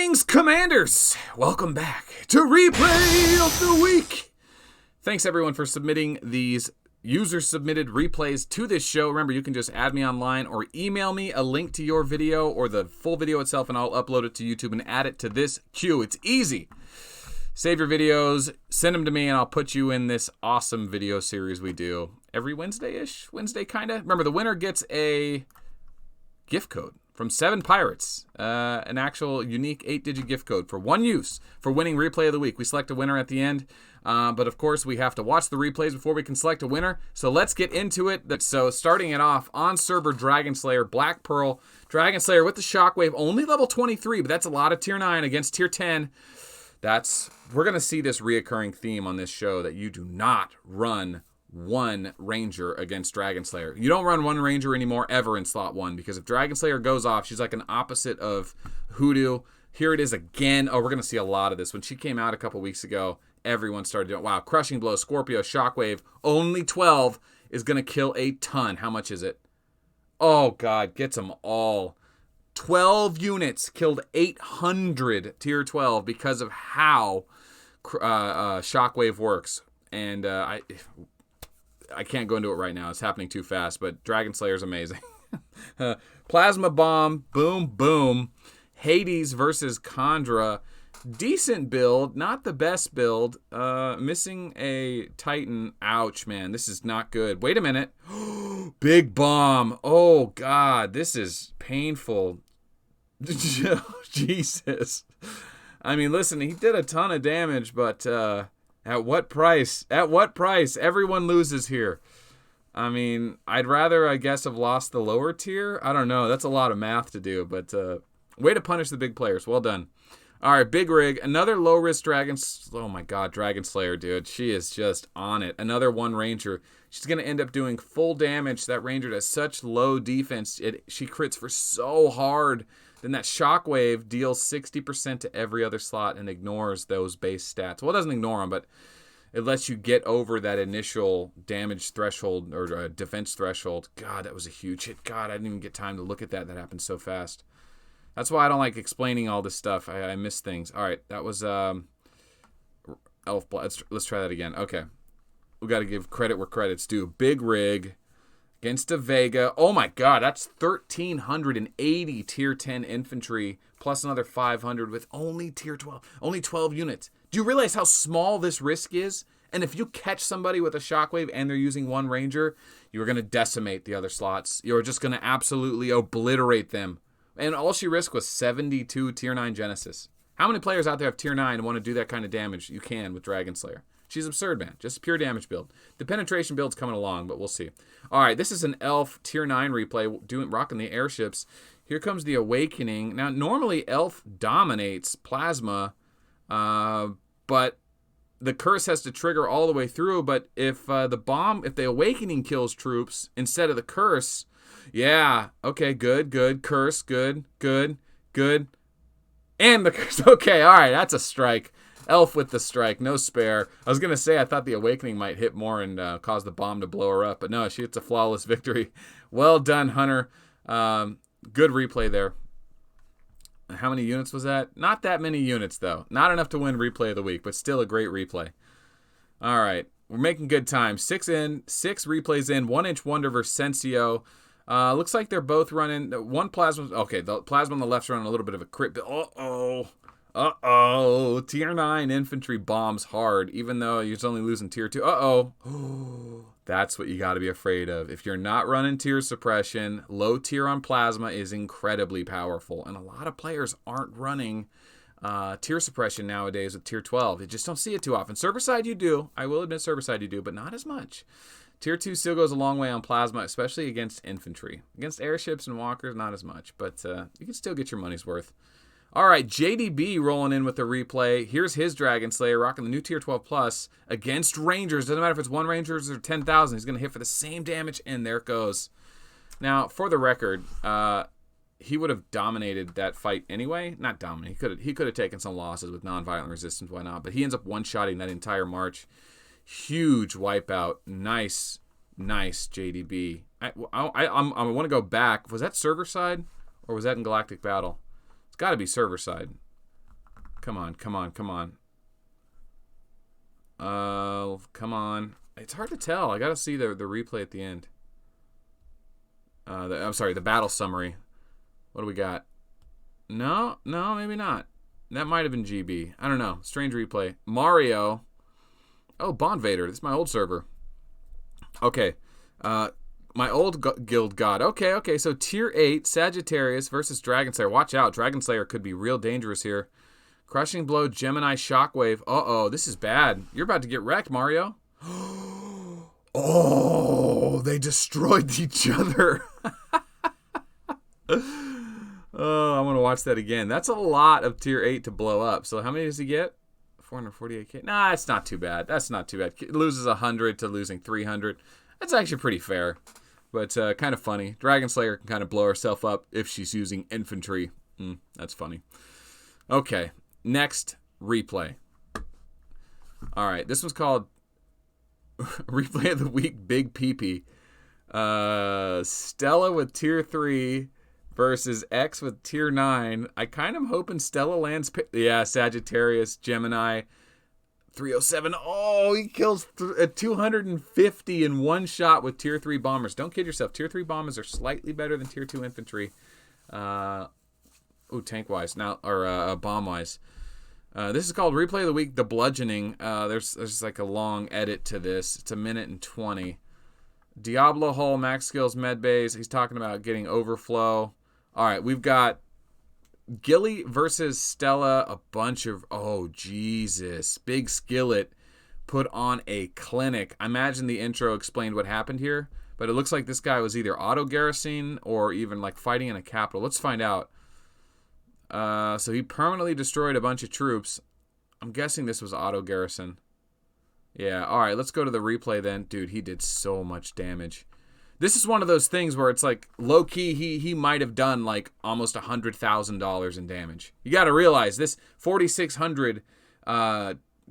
Greetings, Commanders! Welcome back to Replay of the Week. Thanks, everyone, for submitting these user-submitted replays to this show. Remember, you can just add me online or email me a link to your video or the full video itself, and I'll upload it to YouTube and add it to this queue. It's easy. Save your videos, send them to me, and I'll put you in this awesome video series we do every Wednesday-ish. Wednesday, kind of. Remember, the winner gets a gift code from 7 Pirates, an actual unique 8-digit gift code for one use for winning Replay of the Week. We select a winner at the end, but of course we have to watch the replays before we can select a winner. So let's get into it. So starting it off on server Dragon Slayer, Black Pearl, Dragon Slayer with the Shockwave, only level 23, but that's a lot of tier 9 against tier 10. We're going to see this reoccurring theme on this show that you do not run one Ranger against Dragon Slayer. You don't run one Ranger anymore ever in slot 1, because if Dragon Slayer goes off, she's like an opposite of Hoodoo. Here it is again. Oh, we're going to see a lot of this. When she came out a couple weeks ago, everyone started doing, wow, Crushing Blow, Scorpio, Shockwave, only 12 is going to kill a ton. How much is it? Oh, God, gets them all. 12 units killed 800 tier 12 because of how Shockwave works. And I can't go into it right now. It's happening too fast, but Dragon Slayer's amazing. Plasma Bomb, boom, boom. Hades versus Khandra. Decent build, not the best build. Missing a Titan. Ouch, man. This is not good. Wait a minute. Big bomb. Oh, God. This is painful. Jesus. I mean, listen, he did a ton of damage, but at what price? At what price? Everyone loses here. I mean, I'd rather, I guess, have lost the lower tier. I don't know. That's a lot of math to do, but way to punish the big players. Well done. All right, Big Rig. Another low-risk Dragon. Oh, my God, Dragon Slayer, dude. She is just on it. Another one Ranger. She's going to end up doing full damage. That Ranger does such low defense. She crits for so hard. Then that Shockwave deals 60% to every other slot and ignores those base stats. Well, it doesn't ignore them, but it lets you get over that initial damage threshold or defense threshold. God, that was a huge hit. God, I didn't even get time to look at that. That happened so fast. That's why I don't like explaining all this stuff. I miss things. All right, that was Elf Blood. Let's try that again. Okay. We got to give credit where credit's due. Big Rig against a Vega. Oh my God, that's 1,380 tier 10 infantry plus another 500 with only tier 12, only 12 units. Do you realize how small this risk is? And if you catch somebody with a Shockwave and they're using one Ranger, you're going to decimate the other slots. You're just going to absolutely obliterate them. And all she risked was 72 tier 9 Genesis. How many players out there have tier 9 and want to do that kind of damage? You can with Dragon Slayer. She's absurd, man. Just a pure damage build. The penetration build's coming along, but we'll see. All right, this is an Elf tier 9 replay, rocking the airships. Here comes the Awakening. Now, normally Elf dominates Plasma, but the curse has to trigger all the way through. But if the Awakening kills troops instead of the curse, yeah, okay, good. Curse, good. And the curse. Okay, all right, that's a strike. Elf with the strike, no spare. I was going to say I thought the Awakening might hit more and cause the bomb to blow her up, but no, she gets a flawless victory. Well done, Hunter. Good replay there. How many units was that? Not that many units, though. Not enough to win Replay of the Week, but still a great replay. All right, we're making good time. 6 replays in. 1-inch Wonder versus Sensio. Looks like they're both running. One Plasma. Okay, the Plasma on the left's running a little bit of a crit. Uh-oh. Tier 9 infantry bombs hard, even though you're only losing tier 2. Uh-oh. That's what you got to be afraid of. If you're not running tier suppression, low tier on Plasma is incredibly powerful. And a lot of players aren't running tier suppression nowadays with tier 12. You just don't see it too often. Server side you do. I will admit server side you do, but not as much. Tier 2 still goes a long way on Plasma, especially against infantry. Against airships and walkers, not as much. But you can still get your money's worth. All right, JDB rolling in with the replay. Here's his Dragon Slayer rocking the new tier 12 plus against Rangers. Doesn't matter if it's one Rangers or 10,000. He's going to hit for the same damage, and there it goes. Now, for the record, he would have dominated that fight anyway. Not dominate. He could have taken some losses with nonviolent resistance, why not? But he ends up one-shotting that entire march. Huge wipeout. Nice JDB. I want to go back. Was that server side or was that in Galactic Battle? It's got to be server side. Come on. Come on. It's hard to tell. I got to see the replay at the end. I'm sorry, the battle summary. What do we got? No, maybe not. That might have been GB. I don't know. Strange replay. Mario. Oh, Bond Vader. This is my old server. Okay. My old guild god. Okay. So tier 8, Sagittarius versus Dragon Slayer. Watch out. Dragon Slayer could be real dangerous here. Crushing Blow, Gemini, Shockwave. Uh-oh, this is bad. You're about to get wrecked, Mario. Oh, they destroyed each other. Oh, I want to watch that again. That's a lot of tier 8 to blow up. So how many does he get? 448k. Nah, it's not too bad. That's not too bad. It loses 100 to losing 300. That's actually pretty fair, but kind of funny. Dragon Slayer can kind of blow herself up if she's using infantry. That's funny. Okay, next replay. All right, this was called Replay of the Week, Big Peepee. Stella with tier 3 versus X with tier 9. I kind of hoping Stella lands. Yeah, Sagittarius, Gemini, 307. Oh, he kills 250 in one shot with tier 3 bombers. Don't kid yourself. Tier 3 bombers are slightly better than tier 2 infantry. Tank-wise now, or bomb-wise. This is called Replay of the Week, The Bludgeoning. There's like a long edit to this. It's 1:20. Diablo Hull, max skills, med base. He's talking about getting overflow. All right, we've got Gilly versus Stella. A bunch of, oh, Jesus. Big Skillet put on a clinic. I imagine the intro explained what happened here, but it looks like this guy was either auto-garrisoning or even like fighting in a capital. Let's find out. So he permanently destroyed a bunch of troops. I'm guessing this was auto-garrison. Yeah, all right, let's go to the replay then. Dude, he did so much damage. This is one of those things where it's like, low-key, he might have done like almost $100,000 in damage. You got to realize this 4,600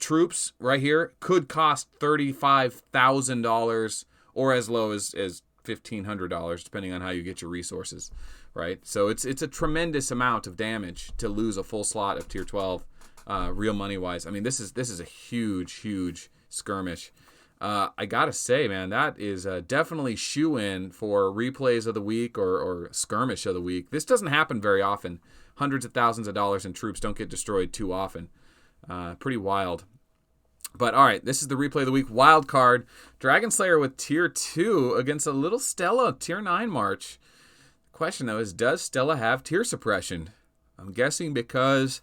troops right here could cost $35,000 or as low as $1,500, depending on how you get your resources, right? So it's a tremendous amount of damage to lose a full slot of tier 12, real money-wise. I mean, this is a huge skirmish. I gotta say, man, that is definitely shoe-in for replays of the week or skirmish of the week. This doesn't happen very often. Hundreds of thousands of dollars in troops don't get destroyed too often. Pretty wild. But all right, this is the replay of the week. Wild card. Dragon Slayer with tier 2 against a little Stella tier 9 march. Question though is, does Stella have tier suppression? I'm guessing because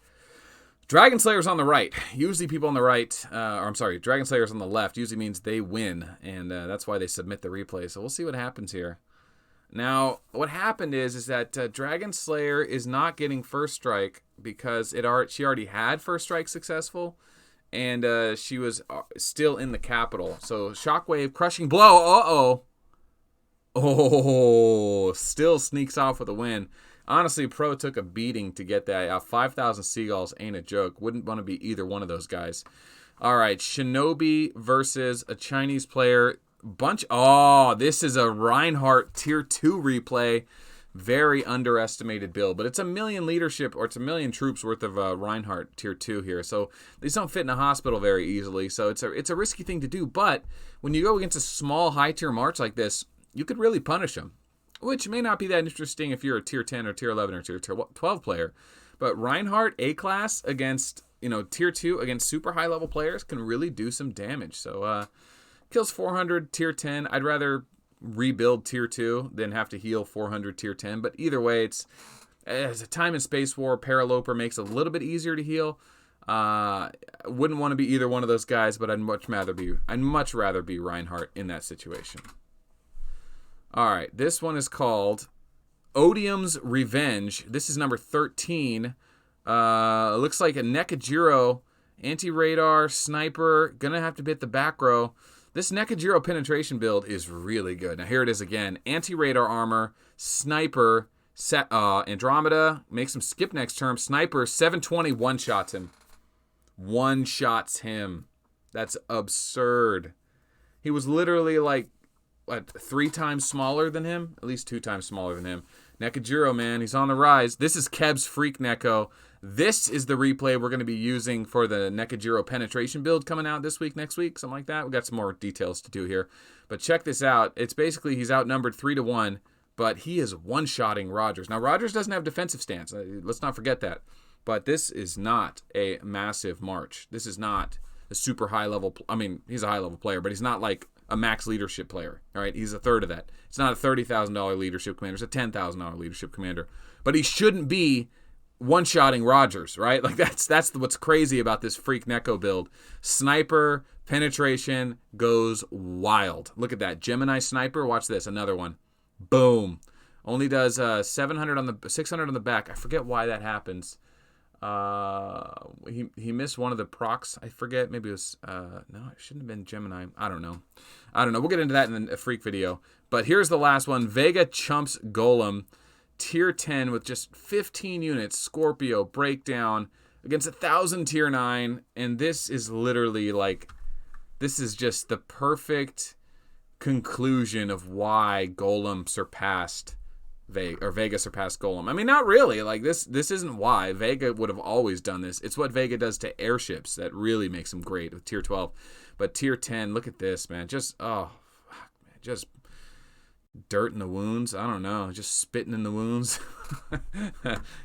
Dragon Slayer's on the right. Usually people on the right, Dragon Slayer's on the left. Usually means they win, and that's why they submit the replay. So we'll see what happens here. Now, what happened is that Dragon Slayer is not getting first strike because she already had first strike successful, and she was still in the capital. So Shockwave, Crushing Blow. Oh, still sneaks off with a win. Honestly, Pro took a beating to get that. 5,000 Seagulls ain't a joke. Wouldn't want to be either one of those guys. All right, Shinobi versus a Chinese player. This is a Reinhardt tier 2 replay. Very underestimated build, but it's 1 million leadership, or it's 1 million troops worth of Reinhardt tier 2 here. So these don't fit in a hospital very easily. So it's a risky thing to do. But when you go against a small high tier march like this, you could really punish them, which may not be that interesting if you're a tier 10 or tier 11 or tier 12 player. But Reinhardt A-class against, tier 2 against super high-level players can really do some damage. So kills 400 tier 10. I'd rather rebuild tier 2 than have to heal 400 tier 10. But either way, it's a time and space war. Paraloper makes it a little bit easier to heal. Wouldn't want to be either one of those guys, but I'd much rather be Reinhardt in that situation. All right, this one is called Odium's Revenge. This is number 13. Looks like a Nekkid Zero, anti-radar, sniper. Gonna have to hit the back row. This Nekkid Zero penetration build is really good. Now here it is again. Anti-radar armor, sniper, Andromeda. Makes him skip next turn. Sniper, 720, one-shots him. One-shots him. That's absurd. He was literally like, 3 times smaller than him? At least 2 times smaller than him. Nekkid Zero, man, he's on the rise. This is Keb's Freak Neko. This is the replay we're going to be using for the Nekkid Zero penetration build coming out this week, next week, something like that. We got some more details to do here. But check this out. It's basically he's outnumbered 3-1, but he is one-shotting Rogers. Now, Rogers doesn't have defensive stance. Let's not forget that. But this is not a massive march. This is not a super high-level... I mean, he's a high-level player, but he's not like a max leadership player. All right, he's a third of that. It's not a $30,000 leadership commander. It's a $10,000 leadership commander. But he shouldn't be one-shotting Rogers, right? Like that's what's crazy about this Freak Neko build. Sniper penetration goes wild. Look at that Gemini sniper. Watch this, another one. Boom. Only does 600 on the back. I forget why that happens. He missed one of the procs. I forget. Maybe it was no, it shouldn't have been Gemini. I don't know. We'll get into that in a Freak video. But here's the last one. Vega chumps Golem. Tier 10 with just 15 units. Scorpio breakdown against 1,000 tier 9. And this is literally like, this is just the perfect conclusion of why Golem surpassed Vega, or Vega surpassed Golem. I mean, not really. Like this isn't why. Vega would have always done this. It's what Vega does to airships that really makes him great with tier 12. But tier 10, look at this, man. Just, oh, man, just dirt in the wounds. I don't know. Just spitting in the wounds.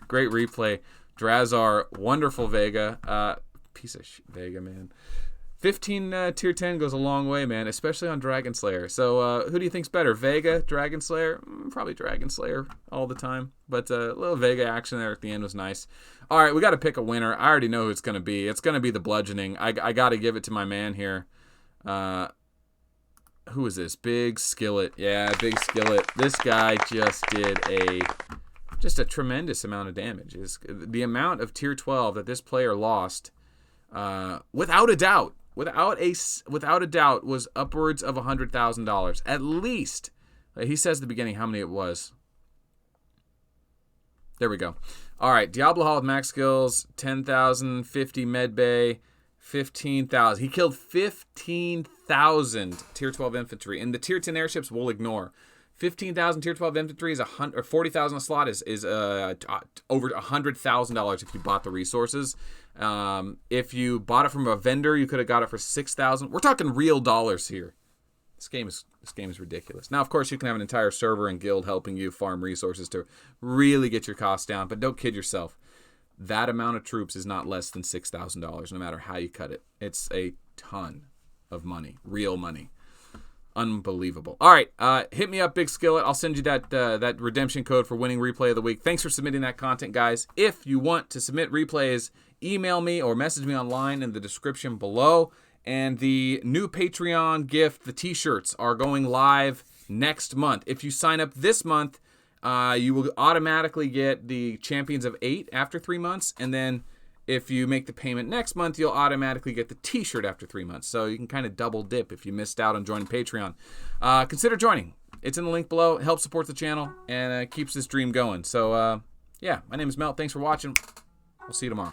Great replay. Drazar, wonderful Vega. Piece of shit Vega, man. 15 tier 10 goes a long way, man, especially on Dragon Slayer. So who do you think's better, Vega, Dragon Slayer? Probably Dragon Slayer all the time. But a little Vega action there at the end was nice. All right, we got to pick a winner. I already know who it's going to be. It's going to be the bludgeoning. I got to give it to my man here. Who is this? Big Skillet. Yeah, Big Skillet. This guy just did a tremendous amount of damage. The amount of tier 12 that this player lost, without a doubt, was upwards of $100,000 at least. He says at the beginning how many it was. There we go. All right, Diablo Hall with max skills, 10,000, 50 medbay, 15,000. He killed 15,000 tier 12 infantry, and the tier 10 airships we'll ignore. 15,000 tier 12 infantry is 40,000 a slot is over $100,000 if you bought the resources. If you bought it from a vendor, you could have got it for 6,000. We're talking real dollars here. This game is ridiculous. Now, of course, you can have an entire server and guild helping you farm resources to really get your costs down, but don't kid yourself. That amount of troops is not less than $6,000, no matter how you cut it. It's a ton of money, real money. Unbelievable. All right, hit me up, Big Skillet. I'll send you that redemption code for winning replay of the week. Thanks for submitting that content, guys. If you want to submit replays, email me or message me online in the description below. And the new Patreon gift, the t-shirts, are going live next month. If you sign up this month, you will automatically get the Champions of 8 after 3 months. And then if you make the payment next month, you'll automatically get the t-shirt after 3 months. So you can kind of double dip if you missed out on joining Patreon. Consider joining. It's in the link below. It helps support the channel and keeps this dream going. So, yeah, my name is Melt. Thanks for watching. We'll see you tomorrow.